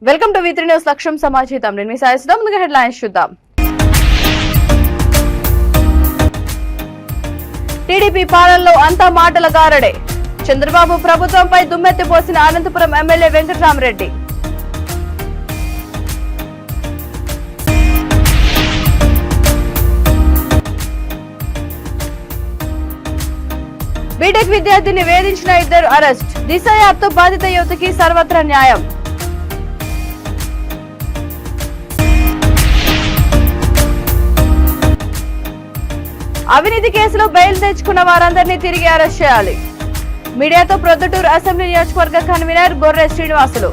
Welcome to V3 news లక్ష్యం సమాచారం. నేను మీ సాయిసుదా. ముందుగా హెడ్లైన్స్ చూద్దాం. టీడీపీ పాలనలో అంతా మాటల గారడే. చంద్రబాబు ప్రభుత్వంపై దుమ్మెత్తిపోసిన అనంతపురం ఎమ్మెల్యే వెంకటరామరెడ్డి. బీటెక్ విద్యార్థిని వేధించిన ఇద్దరు అరెస్ట్. దిశ యాప్తో బాధిత యువతకి సర్వత్రా న్యాయం. అవినీతి కేసులో బెయిల్ తెచ్చుకున్న వారందరినీ తిరిగి అరెస్ట్ చేయాలి. మీడియాతో ప్రొద్దుటూరు అసెంబ్లీ నియోజకవర్గ కన్వీనర్ గొర్రె శ్రీనివాసులు.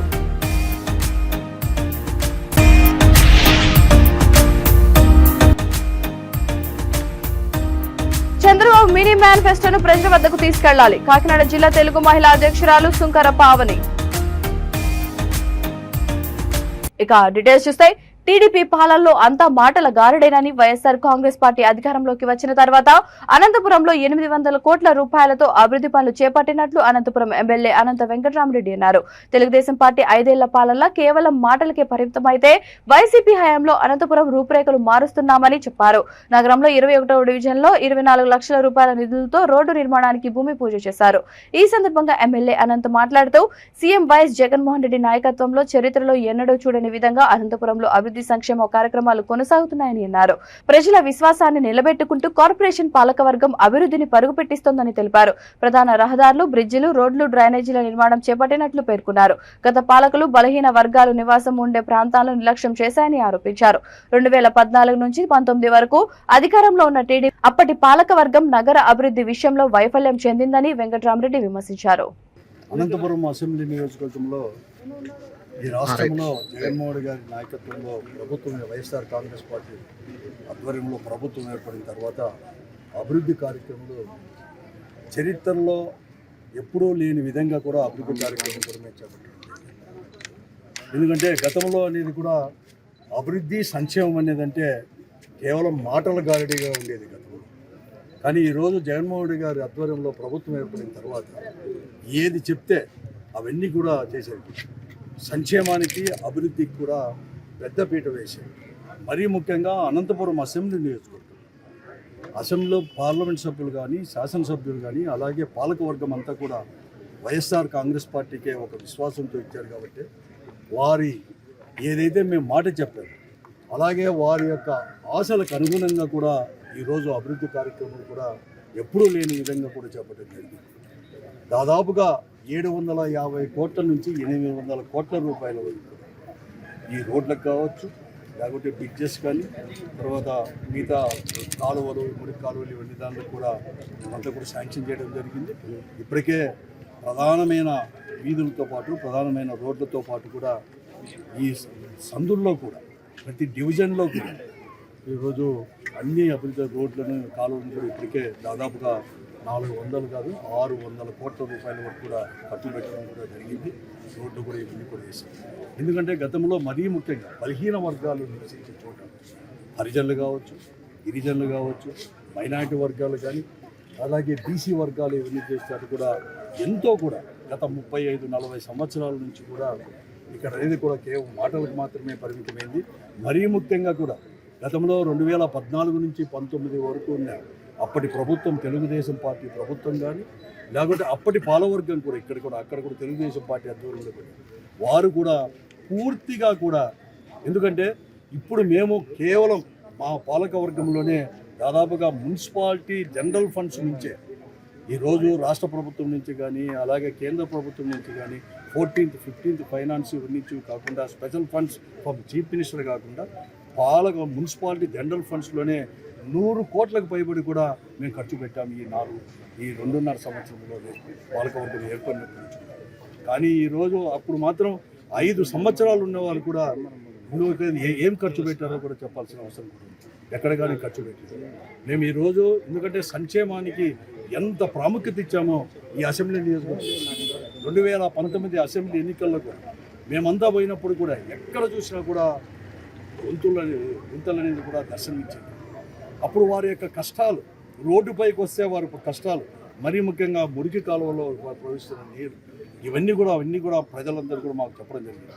చంద్రబాబు మినీ మేనిఫెస్టోను ప్రజల వద్దకు తీసుకెళ్లాలి. కాకినాడ జిల్లా తెలుగు మహిళా అధ్యక్షురాలు సుంకర పావని. ఇక డీటెయిల్స్ చూస్తే టీడీపీ పాలనలో అంతా మాటల గారడేనని వైఎస్ఆర్ కాంగ్రెస్ పార్టీ అధికారంలోకి వచ్చిన తర్వాత అనంతపురంలో 800 కోట్ల రూపాయలతో అభివృద్ధి పనులు చేపట్టినట్లు అనంతపురం ఎమ్మెల్యే అనంత వెంకటరామరెడ్డి అన్నారు. తెలుగుదేశం పార్టీ 5 ఏళ్ల పాలనలో కేవలం మాటలకే పరిమితమైతే వైసీపీ హయాంలో అనంతపురం రూపురేఖలు మారుస్తున్నామని చెప్పారు. నగరంలో 21వ డివిజన్లో 24 లక్షల రూపాయల నిధులతో రోడ్డు నిర్మాణానికి భూమి పూజ చేశారు. ఈ సందర్భంగా ఎమ్మెల్యే అనంత్ మాట్లాడుతూ సీఎం వైఎస్ జగన్మోహన్ రెడ్డి నాయకత్వంలో చరిత్రలో ఎన్నడూ చూడని విధంగా అనంతపురంలో అభివృద్ధి సంక్షేమ కార్యక్రమాలు కొనసాగుతున్నాయని అన్నారు. ప్రజల విశ్వాసాన్ని నిలబెట్టుకుంటూ కార్పొరేషన్ పాలకవర్గం అభివృద్ధిని పరుగుపెట్టిస్తోందని తెలిపారు. ప్రధాన రహదారులు, బ్రిడ్జిలు, రోడ్లు, డ్రైనేజీల నిర్మాణం చేపట్టినట్లు పేర్కొన్నారు. గత పాలకులు బలహీన వర్గాలు నివాసం ఉండే ప్రాంతాలను నిర్లక్ష్యం చేశాయని ఆరోపించారు. 2014 నుంచి 19 వరకు అధికారంలో ఉన్న టీడీపీ అప్పటి పాలకవర్గం నగర అభివృద్ధి విషయంలో వైఫల్యం చెందిందని వెంకటరామరెడ్డి విమర్శించారు. అనంతపురం అసెంబ్లీ నియోజకవర్గంలో ఈ రాష్ట్రంలో జగన్మోహన్ గారి నాయకత్వంలో ప్రభుత్వం వైఎస్ఆర్ కాంగ్రెస్ పార్టీ ఆధ్వర్యంలో ప్రభుత్వం ఏర్పడిన తర్వాత అభివృద్ధి కార్యక్రమాలు చరిత్రలో ఎప్పుడూ లేని విధంగా కూడా అభివృద్ధి కార్యక్రమం కూడా మేము చేపట్టాం. ఎందుకంటే గతంలో అనేది కూడా అభివృద్ధి సంక్షేమం అనేది అంటే కేవలం మాటల గారడిగా ఉండేది గతంలో. కానీ ఈరోజు జగన్మోహన్ రెడ్డి గారి ఆధ్వర్యంలో ప్రభుత్వం ఏర్పడిన తర్వాత ఏది చెప్తే అవన్నీ కూడా చేసేది. సంక్షేమానికి అభివృద్ధికి కూడా పెద్దపీట వేశారు. మరీ ముఖ్యంగా అనంతపురం అసెంబ్లీ నియోజకవర్గం, అసెంబ్లీలో పార్లమెంట్ సభ్యులు కానీ, శాసనసభ్యులు కానీ, అలాగే పాలకవర్గం అంతా కూడా వైఎస్ఆర్ కాంగ్రెస్ పార్టీకే ఒక విశ్వాసంతో ఇచ్చారు. కాబట్టి వారి ఏదైతే మేము మాట చెప్పాము అలాగే వారి యొక్క ఆశలకు అనుగుణంగా కూడా ఈరోజు అభివృద్ధి కార్యక్రమాలు కూడా ఎప్పుడూ లేని విధంగా కూడా చేపట్టడం జరిగింది. దాదాపుగా 750 కోట్ల నుంచి 800 కోట్ల రూపాయల వరకు ఈ రోడ్లకు కావచ్చు, లేకపోతే బ్రిడ్జెస్ కానీ, తర్వాత మిగతా కాలువలు, మురికి కాలువలు, ఇవన్నీ దాంట్లో కూడా అంతా కూడా శాంక్షన్ చేయడం జరిగింది. ఇప్పటికే ప్రధానమైన వీధులతో పాటు, ప్రధానమైన రోడ్లతో పాటు కూడా ఈ సందుల్లో కూడా ప్రతి డివిజన్లో కూడా ఈరోజు అన్ని అభివృద్ధి రోడ్లను, కాలువలను కూడా ఇప్పటికే దాదాపుగా 400 కాదు 600 కోట్ల రూపాయల వరకు కూడా ఖర్చు పెట్టడం కూడా జరిగింది. రోడ్లు కూడా ఇవన్నీ కూడా వేశారు. ఎందుకంటే గతంలో మరీ ముఖ్యంగా బలహీన వర్గాలు నివసించే చోట హరిజనులు కావచ్చు, గిరిజనులు కావచ్చు, మైనారిటీ వర్గాలు కానీ, అలాగే బీసీ వర్గాలు ఇవన్నీ చేస్తారు కూడా ఎంతో కూడా గత 35-40 సంవత్సరాల నుంచి కూడా ఇక్కడ అనేది కూడా కేవలం మాటలకు మాత్రమే పరిమితమైంది. మరీ ముఖ్యంగా కూడా గతంలో 2014 నుంచి 19 వరకు ఉన్న అప్పటి ప్రభుత్వం తెలుగుదేశం పార్టీ ప్రభుత్వం కానీ, లేకపోతే అప్పటి పాలవర్గం కూడా ఇక్కడ కూడా అక్కడ కూడా తెలుగుదేశం పార్టీ ఆధ్వర్యంలో కూడా వారు కూడా పూర్తిగా కూడా, ఎందుకంటే ఇప్పుడు మేము కేవలం మా పాలకవర్గంలోనే దాదాపుగా మున్సిపాలిటీ జనరల్ ఫండ్స్ నుంచే ఈరోజు రాష్ట్ర ప్రభుత్వం నుంచి కానీ, అలాగే కేంద్ర ప్రభుత్వం నుంచి కానీ 14th, 15th ఫైనాన్స్ నుంచి కాకుండా, special funds from chief minister కాకుండా మున్సిపాలిటీ జనరల్ ఫండ్స్లోనే 100 కోట్లకు పైబడి కూడా మేము ఖర్చు పెట్టాము ఈ 2.5 సంవత్సరంలో పాలకవర్గం ఏర్పడినప్పటి నుంచి. కానీ ఈరోజు అప్పుడు మాత్రం 5 సంవత్సరాలు ఉన్న వాళ్ళు కూడా ఏం ఖర్చు పెట్టారో కూడా చెప్పాల్సిన అవసరం ఉంది. ఎక్కడ కానీ ఖర్చు పెట్టారు. మేము ఈరోజు ఎందుకంటే సంక్షేమానికి ఎంత ప్రాముఖ్యత ఇచ్చామో ఈ అసెంబ్లీ నియోజకవర్గం 2019 అసెంబ్లీ ఎన్నికల్లో కూడా మేమంతా పోయినప్పుడు కూడా ఎక్కడ చూసినా కూడా గుంతలు అనేది కూడా దర్శనమిచ్చింది. అప్పుడు వారి యొక్క కష్టాలు, రోడ్డుపైకి వస్తే వారి కష్టాలు, మరీ ముఖ్యంగా మురికి కాలువలో ప్రవహిస్తున్న నీరు, అవన్నీ కూడా ప్రజలందరూ కూడా మాకు చెప్పడం జరిగింది.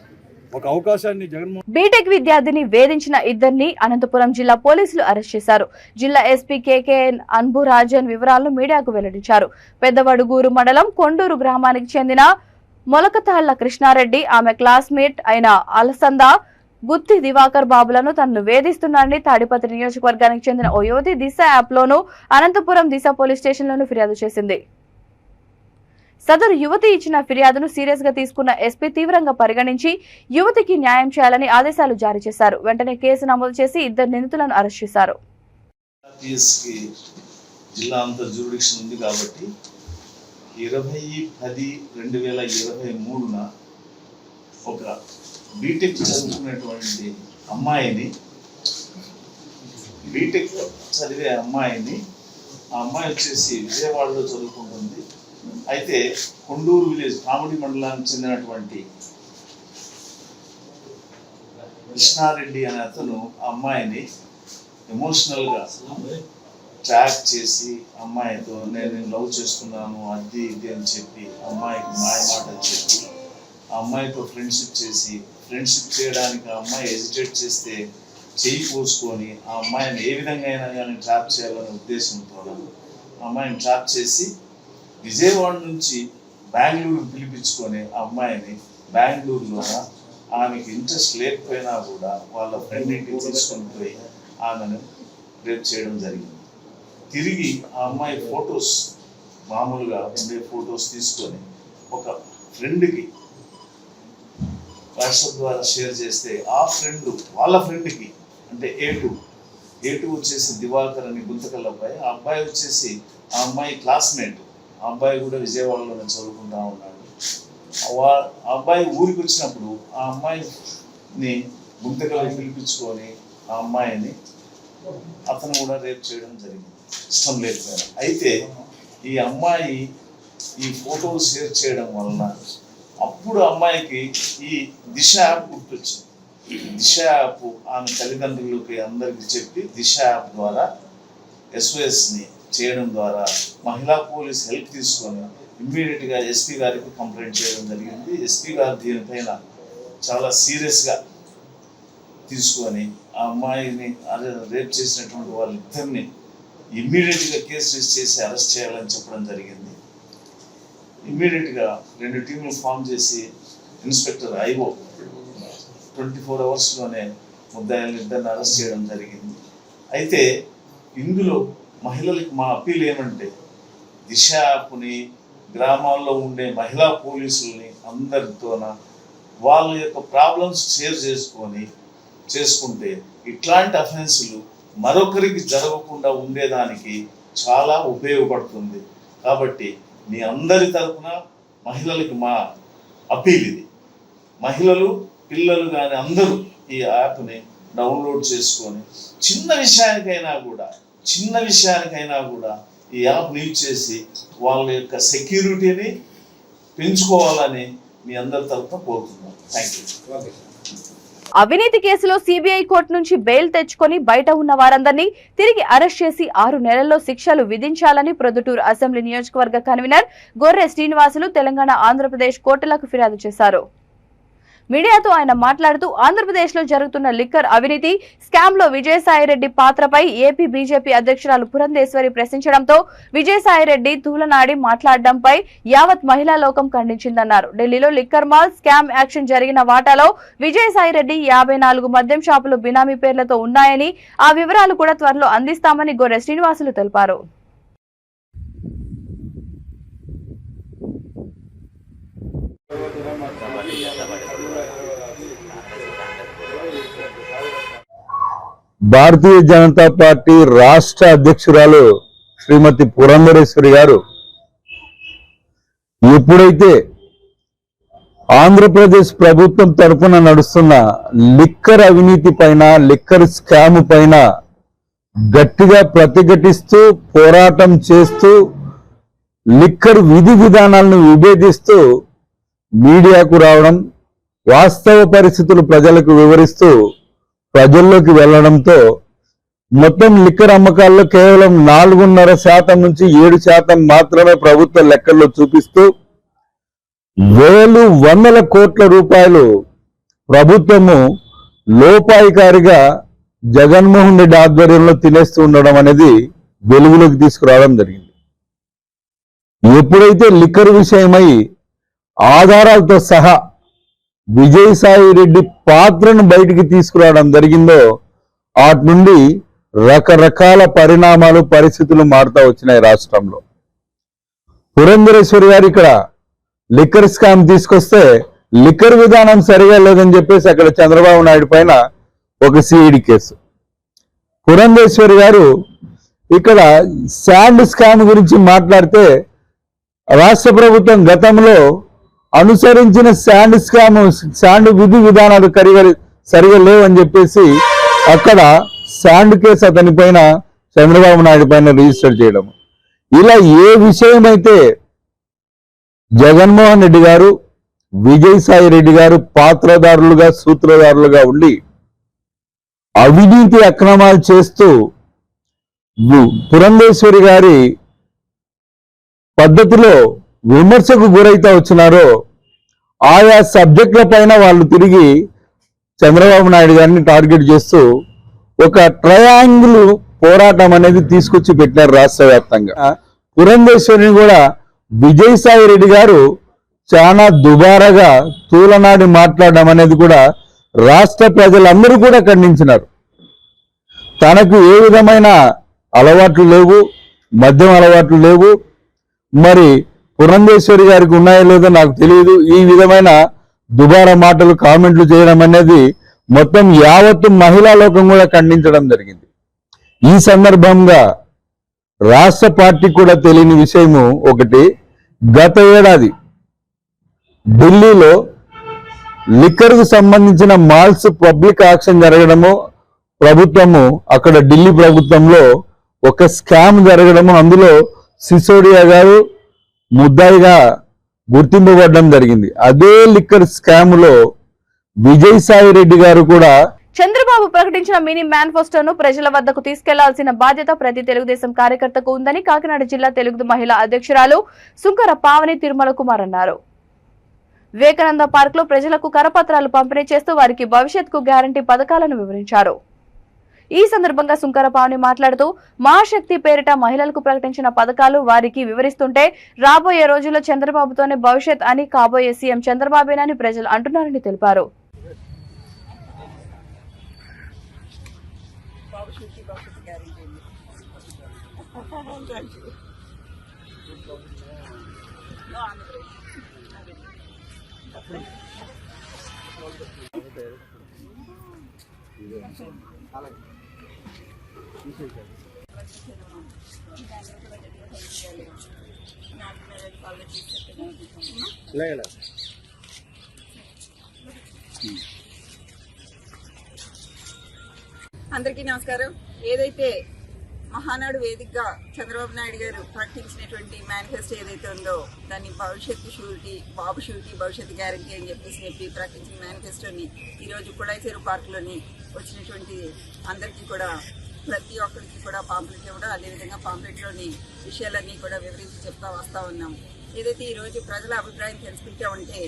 ఒక అవకాశాన్ని జగన్మోహన్ బీటెక్ విద్యార్థిని వేధించిన ఇద్దరిని అనంతపురం జిల్లా పోలీసులు అరెస్ట్ చేశారు. జిల్లా ఎస్పీ కేకేఎన్ అన్బురాజన్ వివరాలను మీడియాకు వెల్లడించారు. పెద్దవడుగూరు మండలం కొండూరు గ్రామానికి చెందిన మొలకతాళ్ల కృష్ణారెడ్డి ఆమె క్లాస్మేట్ అయిన అలసంద గుత్తి దివాకర్ బాబులను తనను వేధిస్తున్నారని తాడిపత్రి నియోజకవర్గానికి చెందిన ఓ యువతి దిశ యాప్ లోను అనంతపురం దిశ పోలీస్ స్టేషన్ లోను ఫిర్యాదు చేసింది. సదరు యువతి ఇచ్చిన ఫిర్యాదును సీరియస్ గా తీసుకున్న ఎస్పీ తీవ్రంగా పరిగణించి యువతికి న్యాయం చేయాలని ఆదేశాలు జారీ చేశారు. వెంటనే కేసు నమోదు చేసి ఇద్దరు నిందితులను అరెస్ట్ చేశారు. జిల్లా అంతా జ్యూరిడిక్షన్ ఉంది కాబట్టి 20/10/2023 ఒక బీటెక్ చదువుకునేటువంటి అమ్మాయిని ఆ అమ్మాయి వచ్చేసి విజయవాడలో చదువుకుంటుంది. అయితే కొండూరు విలేజ్ కామెడీ మండలానికి చెందినటువంటి కృష్ణారెడ్డి అనే అతను ఆ అమ్మాయిని ఎమోషనల్గా ట్రాక్ చేసి అమ్మాయితో నేను లవ్ చేస్తున్నాను అది ఇది అని చెప్పి అమ్మాయికి మాయమాటలు చెప్పి ఆ అమ్మాయితో ఫ్రెండ్షిప్ చేయడానికి ఆ అమ్మాయి హెజిటేట్ చేస్తే చెయ్యి పోసుకొని ఆ అమ్మాయిని ఏ విధంగా అయినా కానీ ట్రాప్ చేయాలనే ఉద్దేశంతో ఆ అమ్మాయిని ట్రాప్ చేసి విజయవాడ నుంచి బెంగళూరు పిలిపించుకొని ఆ అమ్మాయిని బెంగళూరులో ఆమెకి ఇంట్రెస్ట్ లేకపోయినా కూడా వాళ్ళ ఫ్రెండ్ ఇంటికి తీసుకొని పోయి ఆమెను రేప్ చేయడం జరిగింది. తిరిగి ఆ అమ్మాయి ఫొటోస్ మామూలుగా ఉండే ఫొటోస్ తీసుకొని ఒక ఫ్రెండ్కి వాట్సాప్ ద్వారా షేర్ చేస్తే ఆ ఫ్రెండ్ వాళ్ళ ఫ్రెండ్కి అంటే ఏ2 వచ్చేసి దివాకర్ అని గుంతకల్ అబ్బాయి, ఆ అబ్బాయి వచ్చేసి ఆ అమ్మాయి క్లాస్మేట్, ఆ అబ్బాయి కూడా విజయవాడలోనే చదువుకుంటా ఉన్నాడు. ఆ అబ్బాయి ఊరికి వచ్చినప్పుడు ఆ అమ్మాయిని గుంతకల్ పిలిపించుకొని ఆ అమ్మాయిని అతను కూడా రేప్ చేయడం జరిగింది ఇష్టం లేకపోయినా. అయితే ఈ అమ్మాయి ఈ ఫోటో షేర్ చేయడం వలన అప్పుడు అమ్మాయికి ఈ దిశ యాప్ గుర్తొచ్చింది. దిశ యాప్ ఆమె తల్లిదండ్రులకి అందరికి చెప్పి దిశ యాప్ ద్వారా SOSని చేయడం ద్వారా మహిళా పోలీస్ హెల్ప్ తీసుకొని ఇమ్మీడియట్గా ఎస్పీ గారికి కంప్లైంట్ చేయడం జరిగింది. ఎస్పీ గారు దీనిపైన చాలా సీరియస్గా తీసుకొని ఆ అమ్మాయిని రేప్ చేసినటువంటి వాళ్ళిద్దరిని ఇమ్మీడియట్గా కేసు రిజిస్టర్ చేసి అరెస్ట్ చేయాలని చెప్పడం జరిగింది. ఇమ్మీడియట్గా 2 టీంలు ఫామ్ చేసి ఇన్స్పెక్టర్ IO 24 అవర్స్లోనే ముద్దాయిల్ని ఇద్దరిని అరెస్ట్ చేయడం జరిగింది. అయితే ఇందులో మహిళలకి మా అప్పీల్ ఏమంటే దిశ యాప్ని గ్రామాల్లో ఉండే మహిళా పోలీసుల్ని అందరితోన వాళ్ళ యొక్క ప్రాబ్లమ్స్ షేర్ చేసుకుంటే ఇట్లాంటి అఫెన్సులు మరొకరికి జరగకుండా ఉండేదానికి చాలా ఉపయోగపడుతుంది. కాబట్టి మీ అందరి తరఫున మహిళలకి మా అప్పీల్ ఇది. మహిళలు పిల్లలు కానీ అందరూ ఈ యాప్ని డౌన్లోడ్ చేసుకొని చిన్న విషయానికైనా కూడా ఈ యాప్ని యూజ్ చేసి వాళ్ళ యొక్క సెక్యూరిటీని పెంచుకోవాలని మీ అందరి తరఫున కోరుతున్నాం. Thank you. అవినీతి కేసులో సిబిఐ కోర్టు నుంచి బెయిల్ తెచ్చుకొని బయట ఉన్న వారందరినీ తిరిగి అరెస్ట్ చేసి 6 నెలల్లో శిక్షలు విధించాలని ప్రొద్దుటూరు అసెంబ్లీ నియోజకవర్గ కన్వీనర్ గొర్రె శ్రీనివాసులు తెలంగాణ ఆంధ్రప్రదేశ్ కోర్టులకు ఫిర్యాదు చేశారు. మీడియాతో ఆయన మాట్లాడుతూ ఆంధ్రప్రదేశ్ లో జరుగుతున్న లిక్కర్ అవినీతి స్కామ్ లో విజయసాయిరెడ్డి పాత్రపై ఏపీ బీజేపీ అధ్యక్షురాలు పురంధేశ్వరి ప్రశ్నించడంతో విజయసాయిరెడ్డి తూలనాడి మాట్లాడడంపై యావత్ మహిళా లోకం ఖండించిందన్నారు. ఢిల్లీలో లిక్కర్ మాల్ స్కామ్ యాక్షన్ జరిగిన వాటాలో విజయసాయిరెడ్డి 54 మద్యం షాపులు బినామీ పేర్లతో ఉన్నాయని, ఆ వివరాలు కూడా త్వరలో అందిస్తామని గొర్రె శ్రీనివాసులు తెలిపారు. భారతీయ జనతా పార్టీ రాష్ట్ర అధ్యక్షురాలు శ్రీమతి పురంధరేశ్వరి గారు ఎప్పుడైతే ఆంధ్రప్రదేశ్ ప్రభుత్వం తరఫున నడుస్తున్న లిక్కర్ అవినీతి పైన, లిక్కర్ స్కామ్ పైన గట్టిగా ప్రతిఘటిస్తూ పోరాటం చేస్తూ లిక్కర్ విధి విధానాలను విభేదిస్తూ మీడియాకు రావడం, వాస్తవ పరిస్థితులు ప్రజలకు వివరిస్తూ ప్రజల్లోకి వెళ్లడంతో మొత్తం లిక్కర్ అమ్మకాల్లో కేవలం 4.5% నుంచి 7% మాత్రమే ప్రభుత్వ లెక్కల్లో చూపిస్తూ వందల కోట్ల రూపాయలు ప్రభుత్వము లోపాయికారిగా జగన్మోహన్ రెడ్డి ఆధ్వర్యంలో తినేస్తూ ఉండడం అనేది వెలుగులోకి తీసుకురావడం జరిగింది. ఎప్పుడైతే లిక్కర్ విషయమై ఆధారాలతో సహా విజయసాయి రెడ్డి పాత్రను బయటికి తీసుకురావడం జరిగిందో వాటి నుండి రకరకాల పరిణామాలు పరిస్థితులు మారుతూ వచ్చినాయి రాష్ట్రంలో. పురంధరేశ్వరి గారు ఇక్కడ లిక్కర్ స్కామ్ తీసుకొస్తే లిక్కర్ విధానం సరిగా లేదని చెప్పేసి అక్కడ చంద్రబాబు నాయుడు పైన ఒక సిఐడి కేసు. పురంధేశ్వరి గారు ఇక్కడ శాండ్ స్కామ్ గురించి మాట్లాడితే రాష్ట్ర ప్రభుత్వం గతంలో అనుసరించిన శాండ్ విధి విధానాలు సరిగా లేవని చెప్పేసి అక్కడ శాండ్ కేసు అతని పైన చంద్రబాబు నాయుడు పైన రిజిస్టర్ చేయడం. ఇలా ఏ విషయమైతే జగన్మోహన్ రెడ్డి గారు విజయసాయి రెడ్డి గారు పాత్రదారులుగా సూత్రధారులుగా ఉండి అవినీతి అక్రమాలు చేస్తూ పురంధేశ్వరి గారి పద్ధతిలో విమర్శకు గురైతే వచ్చినారో ఆయా సబ్జెక్టుల పైన వాళ్ళు తిరిగి చంద్రబాబు నాయుడు గారిని టార్గెట్ చేస్తూ ఒక ట్రయాంగిల్ పోరాటం అనేది తీసుకొచ్చి పెట్టినారు రాష్ట్ర వ్యాప్తంగా. పురంధేశ్వరిని కూడా విజయసాయి రెడ్డి గారు చాలా దుబారగా తూలనాడి మాట్లాడడం అనేది కూడా రాష్ట్ర ప్రజలందరూ కూడా ఖండించినారు. తనకు ఏ విధమైన అలవాట్లు లేవు, మద్యం అలవాట్లు లేవు, మరి పురంధేశ్వరి గారికి ఉన్నాయో లేదో నాకు తెలియదు. ఈ విధమైన దుబారా మాటలు కామెంట్లు చేయడం అనేది మొత్తం యావత్తు మహిళా లోకం కూడా ఖండించడం జరిగింది. ఈ సందర్భంగా రాష్ట్ర పార్టీ కూడా తెలియని విషయము ఒకటి, గత ఏడాది ఢిల్లీలో లిక్కర్కు సంబంధించిన మాల్స్ పబ్లిక్ ఆక్షన్ జరగడము, ప్రభుత్వము అక్కడ ఢిల్లీ ప్రభుత్వంలో ఒక స్కామ్ జరగడము, అందులో సిసోడియా గారు ముద్దాయిగా గుర్తింపబడడం జరిగింది. అదే లిక్కర్ స్కామ్ లో విజయసాయి రెడ్డి గారు కూడా చంద్రబాబు ప్రకటించిన మినీ మేనిఫెస్టోను ప్రజల వద్దకు తీసుకెళ్లాల్సిన బాధ్యత ప్రతి తెలుగుదేశం కార్యకర్తకు ఉందని కాకినాడ జిల్లా తెలుగు మహిళా అధ్యక్షురాలు సుంకర పావని తిరుమల కుమార్ అన్నారు. వివేకానంద పార్క్ లో ప్రజలకు కరపత్రాలు పంపిణీ చేస్తూ వారికి భవిష్యత్కు గ్యారంటీ పథకాలను వివరించారు. ఈ సందర్భంగా సుంకర పావని మాట్లాడుతూ మహాశక్తి పేరిట మహిళలకు ప్రకటించిన పథకాలు వారికి వివరిస్తుంటే రాబోయే రోజుల్లో చంద్రబాబుతోనే భవిష్యత్ అని, కాబోయే సీఎం చంద్రబాబేనని ప్రజలు అంటున్నారని తెలిపారు. అందరికీ నమస్కారం. ఏదైతే మహానాడు వేదికగా చంద్రబాబు నాయుడు గారు ప్రకటించినటువంటి మేనిఫెస్టో ఏదైతే ఉందో దాన్ని భవిష్యత్తు షూరిటీ, బాబు షూరిటీ, భవిష్యత్తు గ్యారంటీ అని చెప్పి ప్రకటించిన మేనిఫెస్టోని ఈరోజు కుళాయిచేరు పార్కులోని వచ్చినటువంటి అందరికీ కూడా ప్రతి ఒక్కరికి కూడా పాంప్లెట్ ఇవ్వడం, అదేవిధంగా పాంప్లెట్లోని విషయాలన్నీ కూడా వివరించి చెప్తా వస్తూ ఉన్నాం. ఏదైతే ఈరోజు ప్రజల అభిప్రాయం తెలుసుకుంటా ఉంటే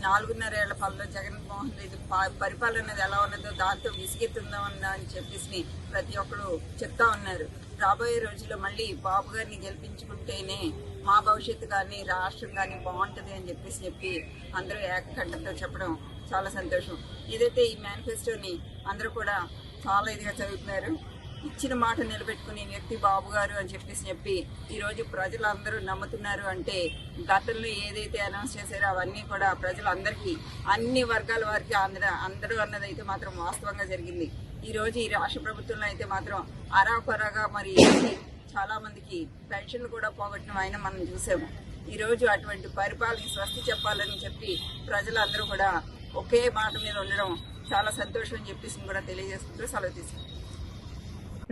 4.5 ఏళ్ల పాలనలో జగన్మోహన్ రెడ్డి పరిపాలన అనేది ఎలా ఉన్నదో దాంతో విసిగెత్తుందా అని చెప్పేసి ప్రతి ఒక్కరు చెప్తా ఉన్నారు. రాబోయే రోజుల్లో మళ్ళీ బాబు గారిని గెలిపించుకుంటేనే మా భవిష్యత్తు కానీ రాష్ట్రం కానీ బాగుంటుంది అని చెప్పి అందరూ ఏకకంఠంతో చెప్పడం చాలా సంతోషం. ఏదైతే ఈ మేనిఫెస్టోని అందరూ కూడా చాలా ఇదిగా చదువుతున్నారు. ఇచ్చిన మాట నిలబెట్టుకునే వ్యక్తి బాబు గారు అని చెప్పి ఈరోజు ప్రజలందరూ నమ్ముతున్నారు. అంటే గతంలో ఏదైతే అనౌన్స్ చేశారో అవన్నీ కూడా ప్రజలందరికీ, అన్ని వర్గాల వారికి అందరూ అన్నదైతే మాత్రం వాస్తవంగా జరిగింది. ఈరోజు ఈ రాష్ట్ర ప్రభుత్వంలో అయితే మాత్రం అరాకొరగా మరి చాలా మందికి పెన్షన్లు కూడా పోగొట్టడం అయినా మనం చూసాము. ఈరోజు అటువంటి పరిపాలన స్వస్తి చెప్పాలని చెప్పి ప్రజలందరూ కూడా ఒకే మాట మీద ఉండడం చాలా సంతోషం అని చెప్పేసి కూడా తెలియజేసుకుంటూ సెలవు తీసుకుంటాం.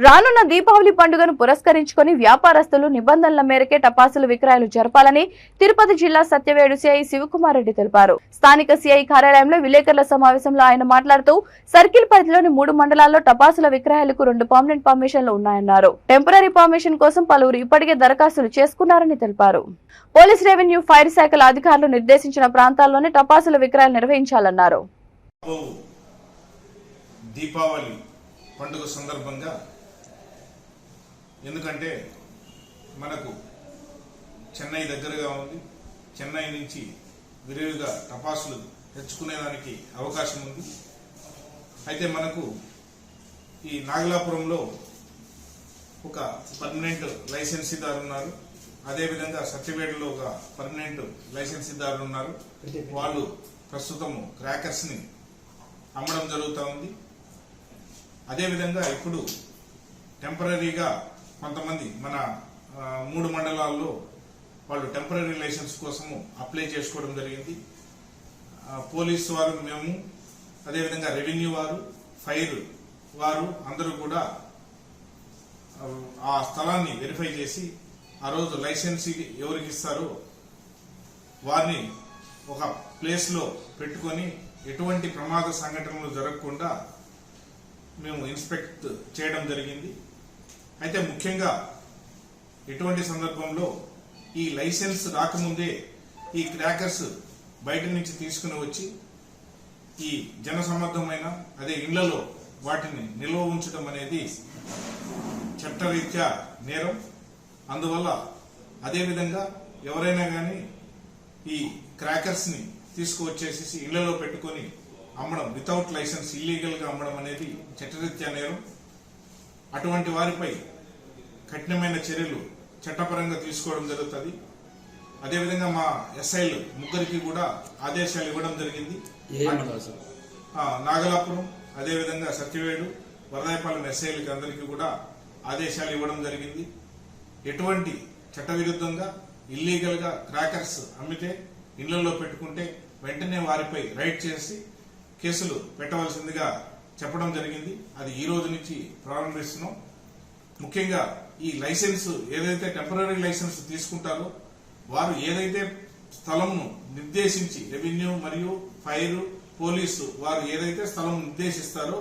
రానున్న దీపావళి పండుగను పురస్కరించుకుని వ్యాపారస్తులు నిబంధనల మేరకే టపాసులు విక్రయాలు జరపాలని తిరుపతి జిల్లా సత్యవేడు సిఐ శివకుమార్ రెడ్డి తెలిపారు. స్థానిక సిఐ కార్యాలయంలో విలేకరుల సమావేశంలో ఆయన మాట్లాడుతూ సర్కిల్ పరిధిలోని 3 మండలాల్లో టపాసుల విక్రయాలకు 2 పర్మనెంట్ పర్మిషన్లు ఉన్నాయన్నారు. టెంపరరీ పర్మిషన్ కోసం పలువురు ఇప్పటికే దరఖాస్తులు చేసుకున్నారని తెలిపారు. పోలీస్, రెవెన్యూ, ఫైర్ శాఖల అధికారులు నిర్దేశించిన ప్రాంతాల్లోనే టపాసుల విక్రయాలు నిర్వహించాలన్నారు. దీపావళి పండుగ సందర్భంగా, ఎందుకంటే మనకు చెన్నై దగ్గరగా ఉంది, చెన్నై నుంచి విరివిగా టపాసులు తెచ్చుకునేదానికి అవకాశం ఉంది. అయితే మనకు ఈ నాగలాపురంలో ఒక పర్మనెంట్ లైసెన్సీదారు ఉన్నారు, అదేవిధంగా సత్యవేడలో ఒక పర్మనెంట్ లైసెన్సీదారులు ఉన్నారు. వాళ్ళు ప్రస్తుతము క్రాకర్స్ని అమ్మడం జరుగుతూ ఉంది. అదేవిధంగా ఇప్పుడు టెంపరీగా కొంతమంది మన 3 మండలాల్లో వాళ్ళు టెంపరీ లైసెన్స్ కోసము అప్లై చేసుకోవడం జరిగింది. పోలీసు వారు, మేము, అదేవిధంగా రెవెన్యూ వారు, ఫైర్ వారు అందరూ కూడా ఆ స్థలాన్ని వెరిఫై చేసి ఆ రోజు లైసెన్స్ ఎవరికి ఇస్తారో వారిని ఒక ప్లేస్లో పెట్టుకొని ఎటువంటి ప్రమాద సంఘటనలు జరగకుండా మేము ఇన్స్పెక్ట్ చేయడం జరిగింది. అయితే ముఖ్యంగా ఎటువంటి సందర్భంలో ఈ లైసెన్స్ రాకముందే ఈ క్రాకర్స్ బయట నుంచి తీసుకుని వచ్చి ఈ జనసమ్మర్దమైన అదే ఇళ్లలో వాటిని నిల్వ ఉంచడం అనేది చట్టరీత్యా నేరం. అందువల్ల అదేవిధంగా ఎవరైనా కానీ ఈ క్రాకర్స్ని తీసుకువచ్చేసి ఇళ్లలో పెట్టుకొని అమ్మడం, వితౌట్ లైసెన్స్ ఇల్లీగల్గా అమ్మడం అనేది చట్టరీత్యా నేరం. అటువంటి వారిపై కఠినమైన చర్యలు చట్టపరంగా తీసుకోవడం జరుగుతుంది. అదేవిధంగా మా ఎస్ఐలు 3 కూడా ఆదేశాలు ఇవ్వడం జరిగింది. నాగలాపురం, అదేవిధంగా సత్యవేడు, వరదాయపాలెం ఎస్ఐలకి అందరికీ కూడా ఆదేశాలు ఇవ్వడం జరిగింది. ఎటువంటి చట్టవిరుద్ధంగా ఇల్లీగల్గా క్రాకర్స్ అమ్మితే, ఇళ్లలో పెట్టుకుంటే వెంటనే వారిపై రైడ్ చేసి కేసులు పెట్టవలసిందిగా చెప్పడం జరిగింది. అది ఈ రోజు నుంచి ప్రారంభిస్తున్నాం. ముఖ్యంగా ఈ లైసెన్స్ ఏదైతే టెంపరీ లైసెన్స్ తీసుకుంటారో వారు ఏదైతే స్థలంను నిర్దేశించి రెవెన్యూ మరియు ఫైర్, పోలీసు వారు ఏదైతే స్థలం నిర్దేశిస్తారో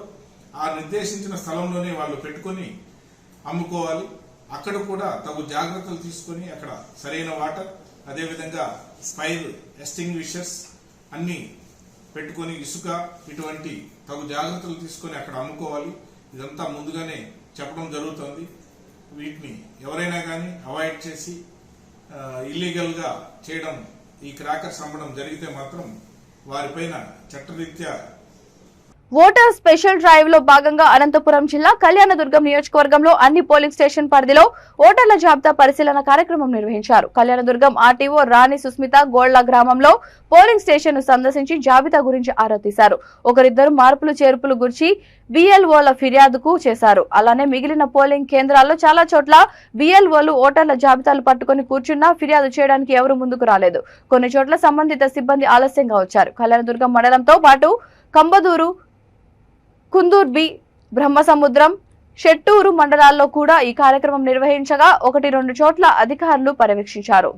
ఆ నిర్దేశించిన స్థలంలోనే వాళ్ళు పెట్టుకొని అమ్ముకోవాలి. అక్కడ కూడా తగు జాగ్రత్తలు తీసుకొని అక్కడ సరైన వాటర్, అదేవిధంగా ఫైర్ ఎస్టింగ్విషర్స్ అన్ని పెట్టుకొని ఇసుక ఇటువంటి తగు జాగ్రత్తలు తీసుకొని అక్కడ అమ్ముకోవాలి. ఇదంతా ముందుగానే చెప్పడం జరుగుతుంది. వీటిని ఎవరైనా కానీ అవాయిడ్ చేసి ఇల్లీగల్గా చేయడం, ఈ క్రాకర్స్ అమ్మడం జరిగితే మాత్రం వారిపైన చట్టరీత్యా. ఓటర్ స్పెషల్ డ్రైవ్ లో భాగంగా అనంతపురం జిల్లా కళ్యాణదుర్గం నియోజకవర్గంలో అన్ని పోలింగ్ స్టేషన్ పరిధిలో ఓటర్ల జాబితా పరిశీలన కార్యక్రమం నిర్వహించారు. కళ్యాణదుర్గం ఆర్టీఓ రాణి సుస్మిత గోళ్ల గ్రామంలో పోలింగ్ స్టేషన్ ను సందర్శించి జాబితా గురించి ఆరా తీశారు. ఒకరిద్దరు మార్పులు చేర్పులు గురించి బిఎల్ఓల ఫిర్యాదుకు చేశారు. అలానే మిగిలిన పోలింగ్ కేంద్రాల్లో చాలా చోట్ల బిఎల్ఓలు ఓటర్ల జాబితాలు పట్టుకుని కూర్చున్నా ఫిర్యాదు చేయడానికి ఎవరు ముందుకు రాలేదు. కొన్ని చోట్ల సంబంధిత సిబ్బంది ఆలస్యంగా వచ్చారు. కళ్యాణదుర్గం మండలంతో పాటు కంబదూరు, కుందూర్బి, బ్రహ్మసముద్రం, షెట్టూరు మండలాల్లో కూడా ఈ కార్యక్రమం నిర్వహించగా 1-2 చోట్ల అధికారులు పర్యవేక్షించారు.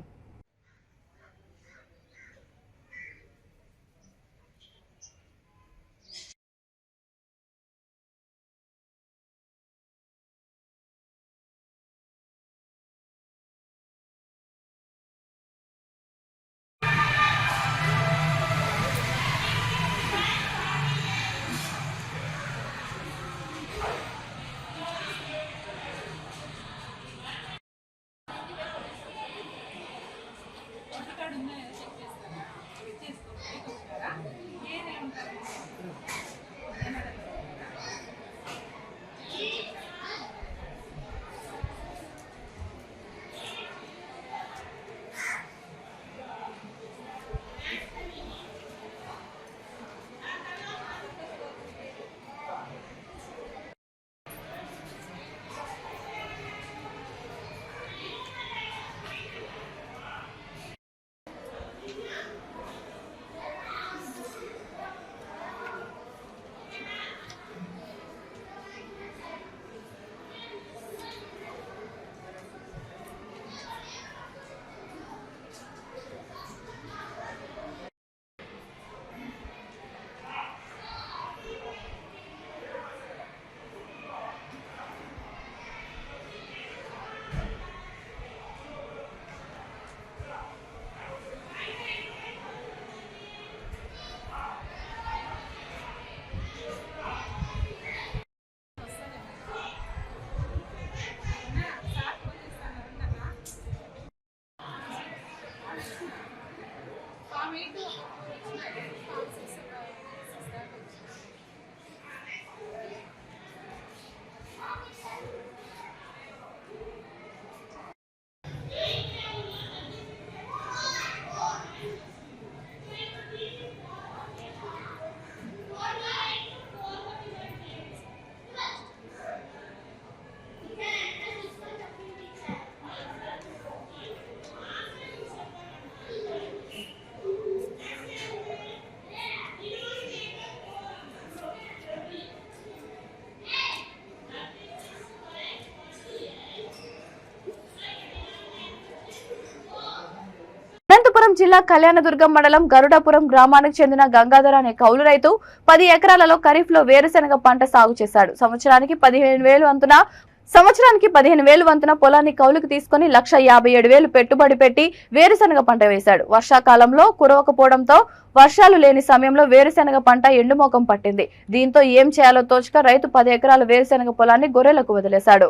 జిల్లా కళ్యాణదుర్గం మండలం గరుడాపురం గ్రామానికి చెందిన గంగాధర్ అనే కౌలు రైతు 10 ఎకరాలలో ఖరీఫ్ లో వేరుశెనగ పంట సాగు చేశాడు. సంవత్సరానికి 15,000 వంతున పొలాన్ని కౌలుకు తీసుకుని 1,57,000 పెట్టుబడి పెట్టి వేరుశెనగ పంట వేశాడు. వర్షాకాలంలో కురవకపోవడంతో వర్షాలు లేని సమయంలో వేరుశెనగ పంట ఎండుమోకం పట్టింది. దీంతో ఏం చేయాలో తోచక రైతు 10 ఎకరాల వేరుశెనగ పొలాన్ని గొర్రెలకు వదిలేశాడు.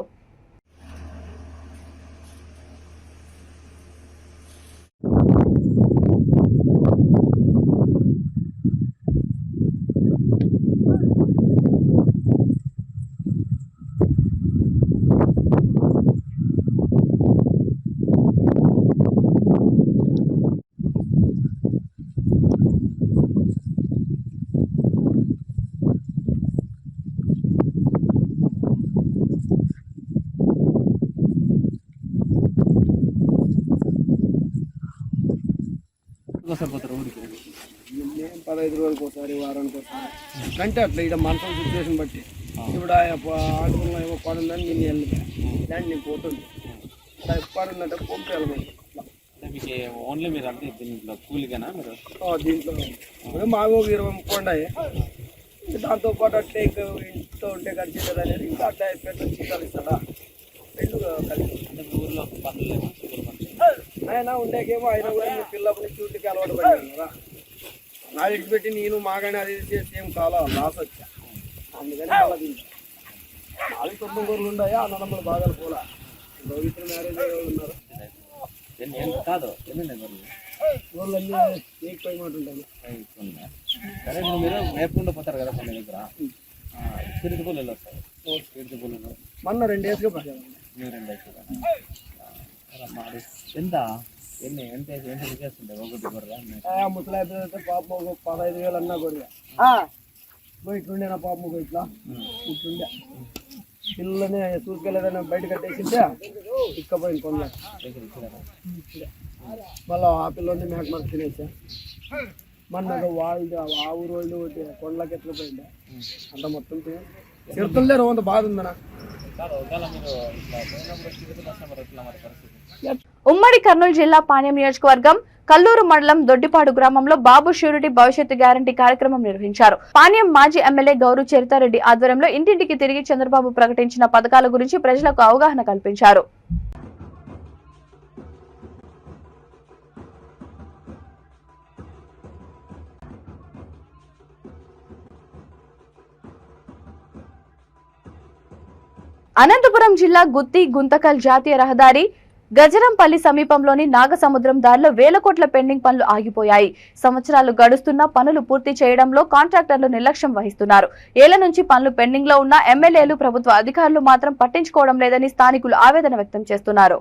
మేము 15 రోజులకు ఒకసారి, వారానికి ఒకసారి అంటే అట్లా ఇక్కడ మనసు సిచ్యువేషన్ బట్టి. ఇప్పుడు ఆడుకున్న ఏమో పడుందని నేను వెళ్ళిపోయా, దాన్ని నేను పోతుంది పడుందంటే పంపేయాలి. ఓన్లీ మీరు అంటే దీంట్లో కూలిగానా మీరు? దీంట్లో మాకు 20-30 ఉన్నాయి. దాంతోపాటు అట్లే ఇంట్లో ఉంటే ఖర్చు కదా అనేది ఇంకా అట్లా పెట్టు చీతాలు ఇస్తాడా రెండు కలిసి. అంటే ఊర్లో పనులు లేవు, ఆయన ఉండేకేమో ఆయన కూడా మీ పిల్లప్పుడు చూటికి అలవాటు పడ్డాను కదా. నా విడిచిపెట్టి నేను మాగానే అది చేసి ఏం కాలా లాస్ వచ్చా. అందుకని అలా తింటా. 4 9 గొర్రెలు ఉన్నాయా, అన్నదమ్ములు బాగా పోలా. రోహితులు మ్యారేజ్ ఉన్నారు. కాదు ఎన్ని గొర్రెలు అన్నీ ఏకపోయి మాట ఉంటాను. సరే మీరు మేపుకుంటూ పోతారు కదా కొన్ని దగ్గర, చిరుత పుల్లలు వస్తాయి. చిరుత పుల్లలు మొన్న 2 డేస్గా పడ్డాను. మీరు 2 డేస్ ఎంత ఎంత ఎంత చేస్తుంటాయి ఒకటి గొర్రె? ముసలాయి పాప 15,000 అన్నా గొర్రె ఇట్లుండే. నా పాప ఇట్లా ఇట్లుండే. పిల్లలని చూసుకెళ్ళేదైనా బయట కట్టేసింటే ఇక్కపోయింది కొండ. మళ్ళీ ఆ పిల్లని మేక మనకు తినేసా. మొన్న వాళ్ళు ఆ ఊరు వాళ్ళు కొండలకి ఎట్లా పోయిండే అంత మొత్తం చిరుతలే రోంత బాధ ఉందనా. ఉమ్మడి కర్నూలు జిల్లా పాణ్యం నియోజకవర్గం కల్లూరు మండలం దొడ్డిపాడు గ్రామంలో బాబు షూరిటీ భవిష్యత్తు గ్యారంటీ కార్యక్రమం నిర్వహించారు. పాణ్యం మాజీ ఎమ్మెల్యే గౌరు చరితారెడ్డి ఆధ్వర్యంలో ఇంటింటికి తిరిగి చంద్రబాబు ప్రకటించిన పథకాల గురించి ప్రజలకు అవగాహన కల్పించారు. అనంతపురం జిల్లా గుత్తి గుంతకల్ జాతీయ రహదారి గజరంపల్లి సమీపంలోని నాగసముద్రం దారిలో వేల కోట్ల పెండింగ్ పనులు ఆగిపోయాయి. సంవత్సరాలు గడుస్తున్నా పనులు పూర్తి చేయడంలో కాంట్రాక్టర్లు నిర్లక్ష్యం వహిస్తున్నారు. ఏళ్ల నుంచి పనులు పెండింగ్ లో ఉన్న ఎమ్మెల్యేలు, ప్రభుత్వ అధికారులు మాత్రం పట్టించుకోవడం లేదని స్థానికులు ఆవేదన వ్యక్తం చేస్తున్నారు.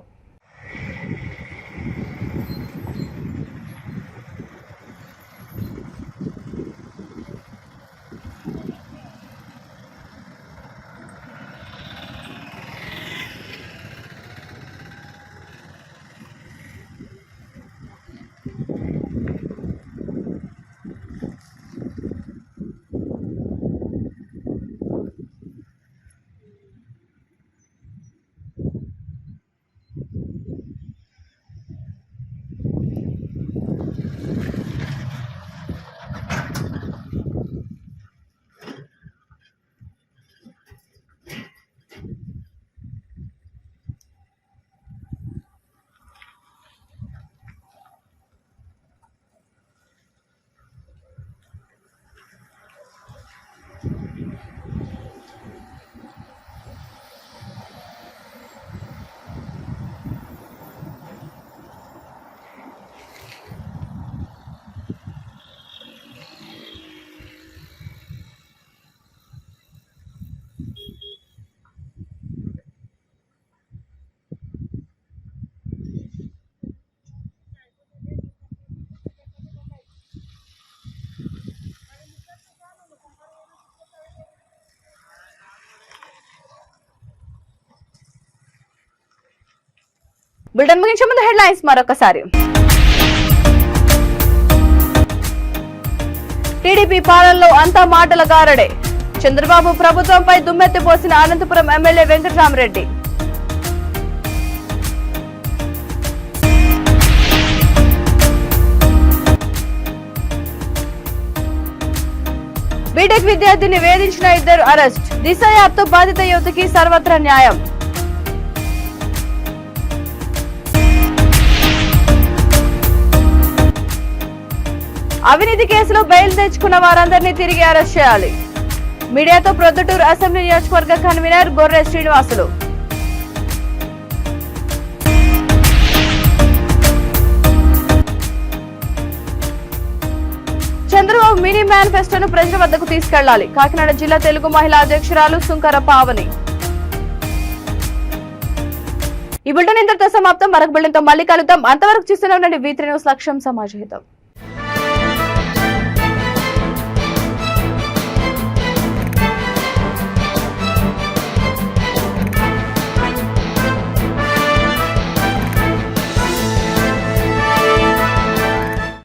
బులెటిన్ ముగించే ముందు హెడ్లైన్స్ మరొకసారి. టీడీపీ పాలనలో అంతా మాటల గారడే. చంద్రబాబు ప్రభుత్వంపై దుమ్మెత్తిపోసిన అనంతపురం ఎమ్మెల్యే వెంకటరామరెడ్డి. బీటెక్ విద్యార్థిని వేధించిన 2 అరెస్ట్. దిశ యాప్తో బాధిత యువతికి సర్వత్రా న్యాయం. అవినీతి కేసులో బెయిల్ తెచ్చుకున్న వారందరినీ తిరిగి అరెస్ట్ చేయాలి. మీడియాతో ప్రొద్దుటూరు అసెంబ్లీ నియోజకవర్గ కన్వీనర్ గొర్రె శ్రీనివాసులు. చంద్రబాబు మినీ మేనిఫెస్టోను ప్రజల వద్దకు తీసుకెళ్లాలి. కాకినాడ జిల్లా తెలుగు మహిళా అధ్యక్షురాలు సుంకర పావని. ఈ బులెటిన్ ఇంతటితో సమాప్తం. మరొక బులెటిన్తో మళ్ళీ కలుద్దాం. అంతవరకు చూస్తూనే ఉండండి V3 న్యూస్. లక్ష్యం సమాజహితం.